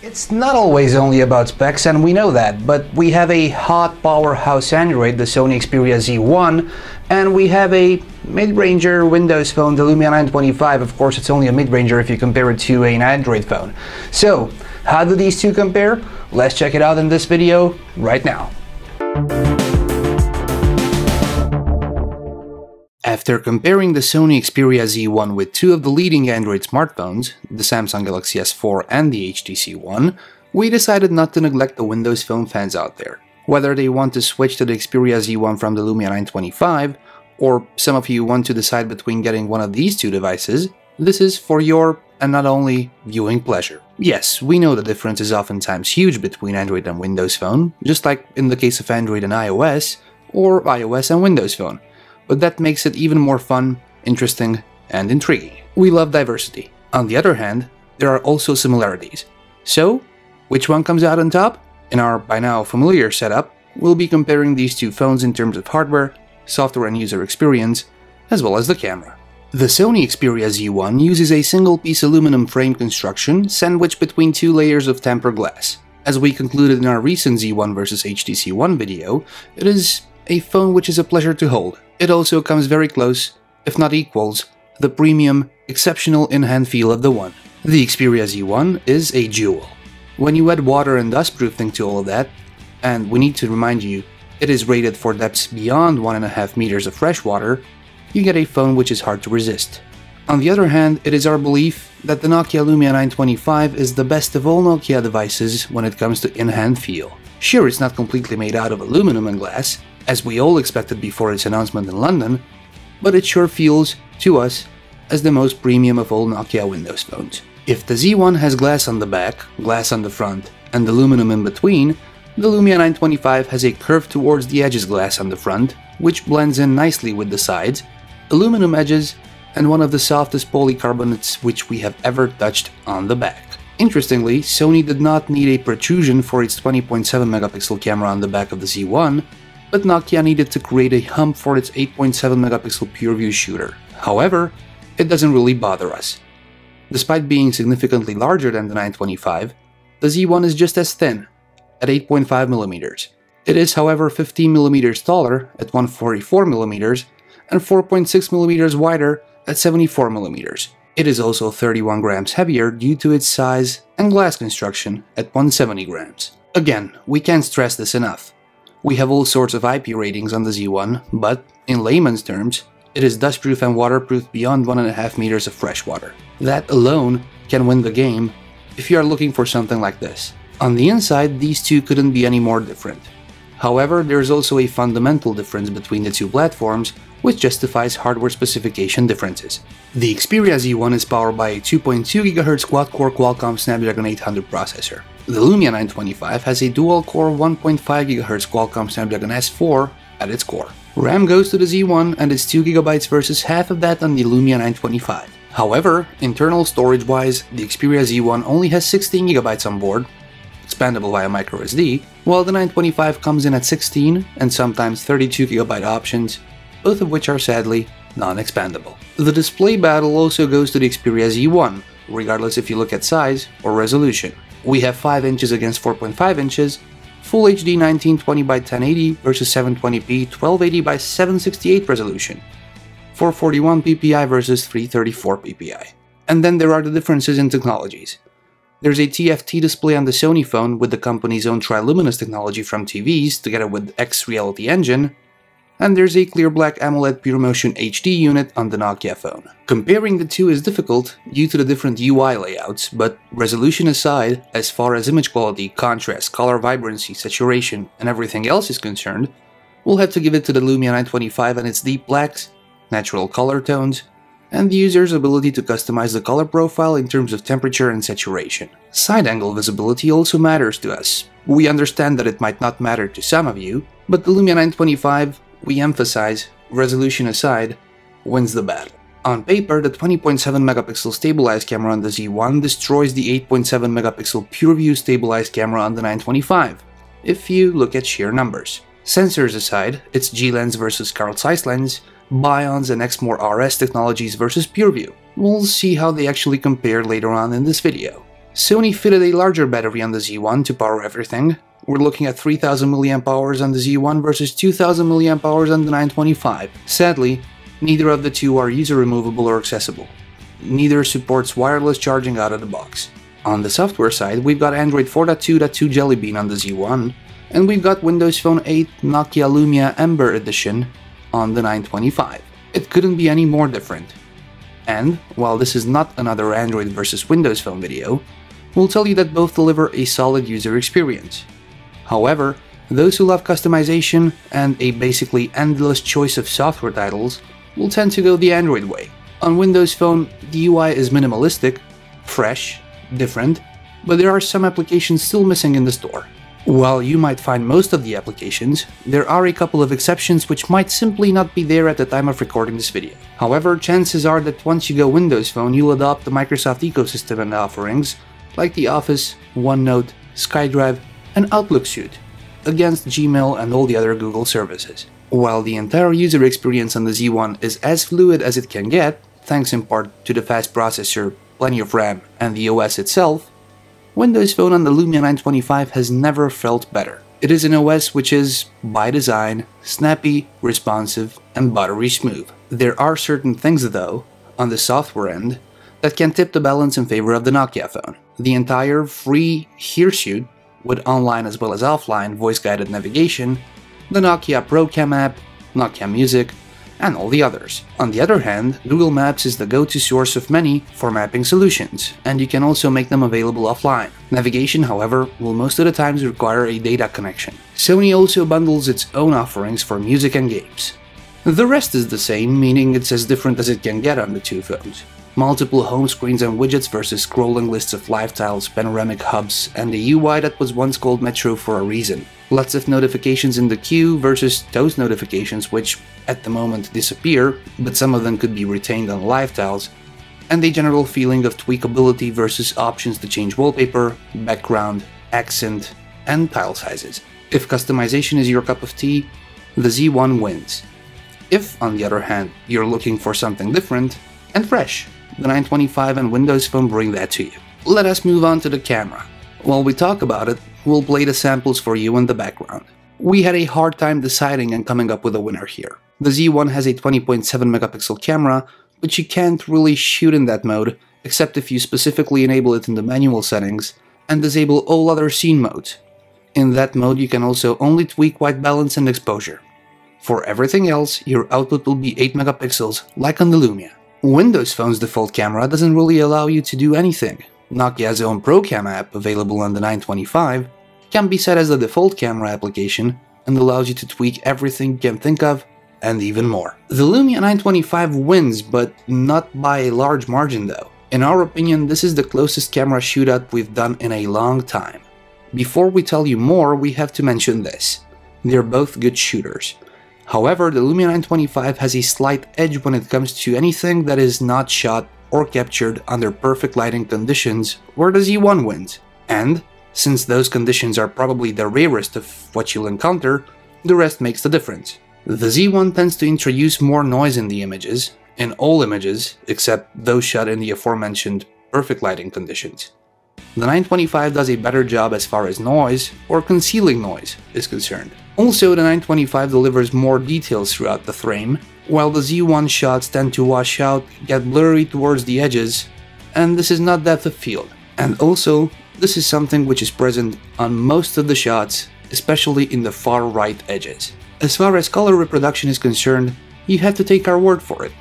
It's not always only about specs, and we know that, but we have a hot powerhouse Android, the Sony Xperia Z1, and we have a mid-ranger Windows phone, the Lumia 925. Of course, it's only a mid-ranger if you compare it to an Android phone. So, how do these two compare? Let's check it out in this video right now. After comparing the Sony Xperia Z1 with two of the leading Android smartphones, the Samsung Galaxy S4 and the HTC One, we decided not to neglect the Windows Phone fans out there. Whether they want to switch to the Xperia Z1 from the Lumia 925, or some of you want to decide between getting one of these two devices, this is for your, and not only, viewing pleasure. Yes, we know the difference is oftentimes huge between Android and Windows Phone, just like in the case of Android and iOS, or iOS and Windows Phone. But that makes it even more fun, interesting, and intriguing. We love diversity. On the other hand, there are also similarities. So, which one comes out on top? In our by now familiar setup, we'll be comparing these two phones in terms of hardware, software and user experience, as well as the camera. The Sony Xperia Z1 uses a single-piece aluminum frame construction sandwiched between two layers of tempered glass. As we concluded in our recent Z1 vs HTC One video, it is a phone which is a pleasure to hold. It also comes very close, if not equals, the premium, exceptional in-hand feel of the One. The Xperia Z1 is a jewel. When you add water and dust-proofing to all of that, and we need to remind you, it is rated for depths beyond 1.5 meters of fresh water, you get a phone which is hard to resist. On the other hand, it is our belief that the Nokia Lumia 925 is the best of all Nokia devices when it comes to in-hand feel. Sure, it's not completely made out of aluminum and glass, as we all expected before its announcement in London, but it sure feels, to us, as the most premium of all Nokia Windows phones. If the Z1 has glass on the back, glass on the front, and aluminum in between, the Lumia 925 has a curve towards the edges glass on the front, which blends in nicely with the sides, aluminum edges, and one of the softest polycarbonates which we have ever touched on the back. Interestingly, Sony did not need a protrusion for its 20.7 megapixel camera on the back of the Z1, but Nokia needed to create a hump for its 8.7 megapixel PureView shooter. However, it doesn't really bother us. Despite being significantly larger than the 925, the Z1 is just as thin, at 8.5mm. It is, however, 15mm taller at 144mm and 4.6mm wider at 74mm. It is also 31 grams heavier due to its size and glass construction at 170 grams. Again, we can't stress this enough. We have all sorts of IP ratings on the Z1, but, in layman's terms, it is dustproof and waterproof beyond 1.5 meters of fresh water. That alone can win the game if you are looking for something like this. On the inside, these two couldn't be any more different. However, there is also a fundamental difference between the two platforms, which justifies hardware specification differences. The Xperia Z1 is powered by a 2.2 GHz quad-core Qualcomm Snapdragon 800 processor. The Lumia 925 has a dual-core 1.5 GHz Qualcomm Snapdragon S4 at its core. RAM goes to the Z1 and is 2 GB versus half of that on the Lumia 925. However, internal storage-wise, the Xperia Z1 only has 16 GB on board, expandable via microSD, while the 925 comes in at 16 and sometimes 32 GB options, both of which are sadly non-expandable. The display battle also goes to the Xperia Z1, regardless if you look at size or resolution. We have 5 inches against 4.5 inches, Full HD 1920 by 1080 versus 720p 1280 by 768 resolution, 441 ppi versus 334 ppi. And then there are the differences in technologies. There's a TFT display on the Sony phone with the company's own triluminous technology from TVs together with X Reality Engine, and there's a clear black AMOLED PureMotion HD unit on the Nokia phone. Comparing the two is difficult due to the different UI layouts, but resolution aside, as far as image quality, contrast, color vibrancy, saturation, and everything else is concerned, we'll have to give it to the Lumia 925 and its deep blacks, natural color tones, and the user's ability to customize the color profile in terms of temperature and saturation. Side angle visibility also matters to us. We understand that it might not matter to some of you, but the Lumia 925, we emphasize, resolution aside, wins the battle. On paper, the 20.7 megapixel stabilized camera on the Z1 destroys the 8.7 megapixel PureView stabilized camera on the 925, if you look at sheer numbers. Sensors aside, it's G-Lens versus Carl Zeiss lens, Bions and Exmor RS technologies versus PureView. We'll see how they actually compare later on in this video. Sony fitted a larger battery on the Z1 to power everything. We're looking at 3000 mAh on the Z1 versus 2000 mAh on the 925. Sadly, neither of the two are user removable or accessible. Neither supports wireless charging out of the box. On the software side, we've got Android 4.2.2 Jelly Bean on the Z1, and we've got Windows Phone 8 Nokia Lumia Ember Edition on the 925. It couldn't be any more different. And, while this is not another Android versus Windows Phone video, we'll tell you that both deliver a solid user experience. However, those who love customization and a basically endless choice of software titles will tend to go the Android way. On Windows Phone, the UI is minimalistic, fresh, different, but there are some applications still missing in the store. While you might find most of the applications, there are a couple of exceptions which might simply not be there at the time of recording this video. However, chances are that once you go Windows Phone, you'll adopt the Microsoft ecosystem and offerings like the Office, OneNote, SkyDrive, and Outlook suite, against Gmail and all the other Google services. While the entire user experience on the Z1 is as fluid as it can get, thanks in part to the fast processor, plenty of RAM, and the OS itself, Windows Phone on the Lumia 925 has never felt better. It is an OS which is, by design, snappy, responsive, and buttery smooth. There are certain things, though, on the software end, that can tip the balance in favor of the Nokia phone. The entire free Hirsute, with online as well as offline voice-guided navigation, the Nokia ProCam app, Nokia Music, and all the others. On the other hand, Google Maps is the go-to source of many for mapping solutions, and you can also make them available offline. Navigation, however, will most of the times require a data connection. Sony also bundles its own offerings for music and games. The rest is the same, meaning it's as different as it can get on the two phones. Multiple home screens and widgets versus scrolling lists of live tiles, panoramic hubs, and a UI that was once called Metro for a reason. Lots of notifications in the queue versus those notifications which, at the moment, disappear, but some of them could be retained on live tiles, and a general feeling of tweakability versus options to change wallpaper, background, accent, and tile sizes. If customization is your cup of tea, the Z1 wins. If, on the other hand, you're looking for something different and fresh, the 925 and Windows Phone bring that to you. Let us move on to the camera. While we talk about it, we'll play the samples for you in the background. We had a hard time deciding and coming up with a winner here. The Z1 has a 20.7 megapixel camera, but you can't really shoot in that mode, except if you specifically enable it in the manual settings and disable all other scene modes. In that mode, you can also only tweak white balance and exposure. For everything else, your output will be 8 megapixels, like on the Lumia. Windows Phone's default camera doesn't really allow you to do anything. Nokia's own ProCam app, available on the 925, can be set as the default camera application and allows you to tweak everything you can think of, and even more. The Lumia 925 wins, but not by a large margin though. In our opinion, this is the closest camera shootout we've done in a long time. Before we tell you more, we have to mention this. They're both good shooters. However, the Lumia 925 has a slight edge when it comes to anything that is not shot or captured under perfect lighting conditions, where the Z1 wins. And, since those conditions are probably the rarest of what you'll encounter, the rest makes the difference. The Z1 tends to introduce more noise in the images, in all images, except those shot in the aforementioned perfect lighting conditions. The 925 does a better job as far as noise, or concealing noise, is concerned. Also, the 925 delivers more details throughout the frame, while the Z1 shots tend to wash out, get blurry towards the edges, and this is not depth of field. And also, this is something which is present on most of the shots, especially in the far right edges. As far as color reproduction is concerned, you have to take our word for it.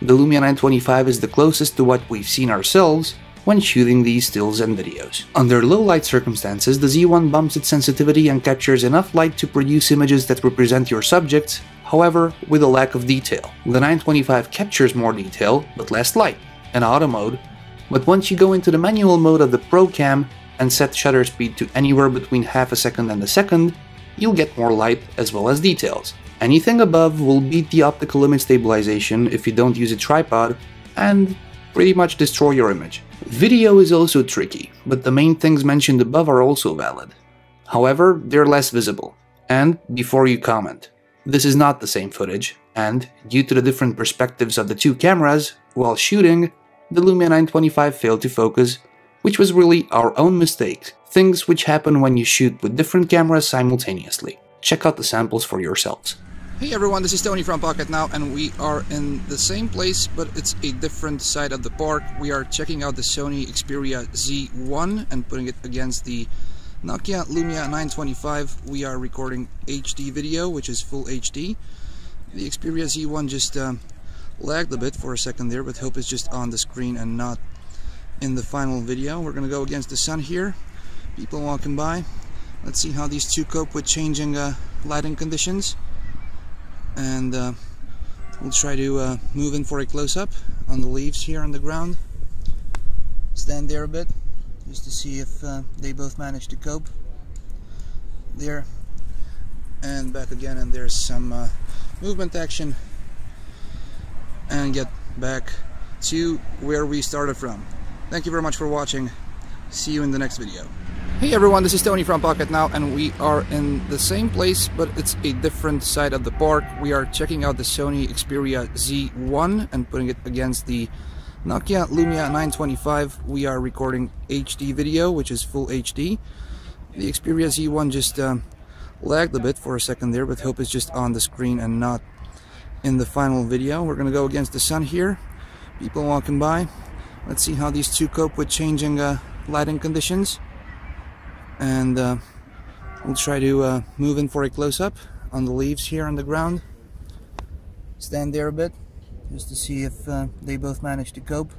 The Lumia 925 is the closest to what we've seen ourselves when shooting these stills and videos. Under low light circumstances, the Z1 bumps its sensitivity and captures enough light to produce images that represent your subjects, however, with a lack of detail. The 925 captures more detail, but less light, in auto mode, but once you go into the manual mode of the ProCam and set shutter speed to anywhere between half a second and a second, you'll get more light as well as details. Anything above will beat the optical image stabilization if you don't use a tripod, and pretty much destroy your image. Video is also tricky, but the main things mentioned above are also valid. However, they're less visible. And, before you comment, this is not the same footage, and, due to the different perspectives of the two cameras, while shooting, the Lumia 925 failed to focus, which was really our own mistake, things which happen when you shoot with different cameras simultaneously. Check out the samples for yourselves. Hey everyone, this is Tony from Pocket Now, and we are in the same place, but it's a different side of the park. We are checking out the Sony Xperia Z1 and putting it against the Nokia Lumia 925. We are recording HD video, which is full HD. The Xperia Z1 just lagged a bit for a second there, but hope it's just on the screen and not in the final video. We're gonna go against the sun here. People walking by. Let's see how these two cope with changing lighting conditions. And we'll try to move in for a close-up on the leaves here on the ground. Stand there a bit just to see if they both manage to cope. There and back again, and there's some movement action, and get back to where we started from. Thank you very much for watching. See you in the next video. Hey everyone, this is Tony from Pocket Now, and we are in the same place, but it's a different side of the park. We are checking out the Sony Xperia Z1 and putting it against the Nokia Lumia 925. We are recording HD video, which is full HD. The Xperia Z1 just lagged a bit for a second there, but hope it's just on the screen and not in the final video. We're gonna go against the sun here. People walking by. Let's see how these two cope with changing lighting conditions. And we'll try to move in for a close-up on the leaves here on the ground. Stand there a bit just to see if they both manage to cope.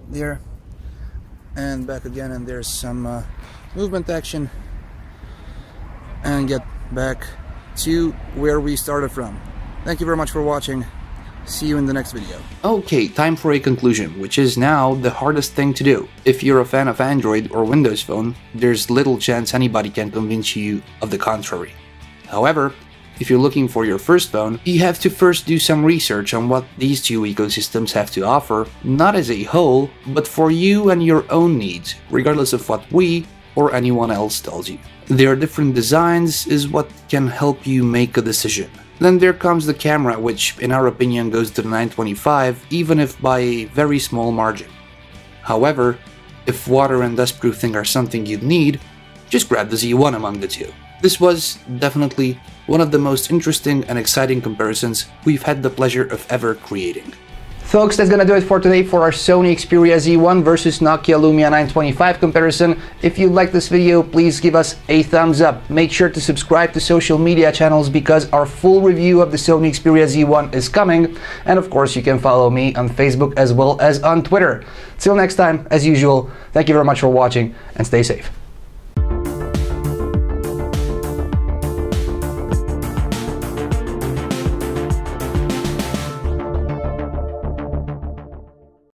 There and back again, and there's some movement action, and get back to where we started from. Thank you very much for watching. See you in the next video. Okay, time for a conclusion, which is now the hardest thing to do. If you're a fan of Android or Windows Phone, there's little chance anybody can convince you of the contrary. However, if you're looking for your first phone, you have to first do some research on what these two ecosystems have to offer, not as a whole, but for you and your own needs, regardless of what we or anyone else tells you. Their different designs is what can help you make a decision. Then there comes the camera, which in our opinion goes to the 925, even if by a very small margin. However, if water and dust proofing are something you'd need, just grab the Z1 among the two. This was definitely one of the most interesting and exciting comparisons we've had the pleasure of ever creating. Folks, that's gonna do it for today for our Sony Xperia Z1 versus Nokia Lumia 925 comparison. If you like this video, please give us a thumbs up. Make sure to subscribe to social media channels because our full review of the Sony Xperia Z1 is coming. And of course, you can follow me on Facebook as well as on Twitter. Till next time, as usual, thank you very much for watching and stay safe.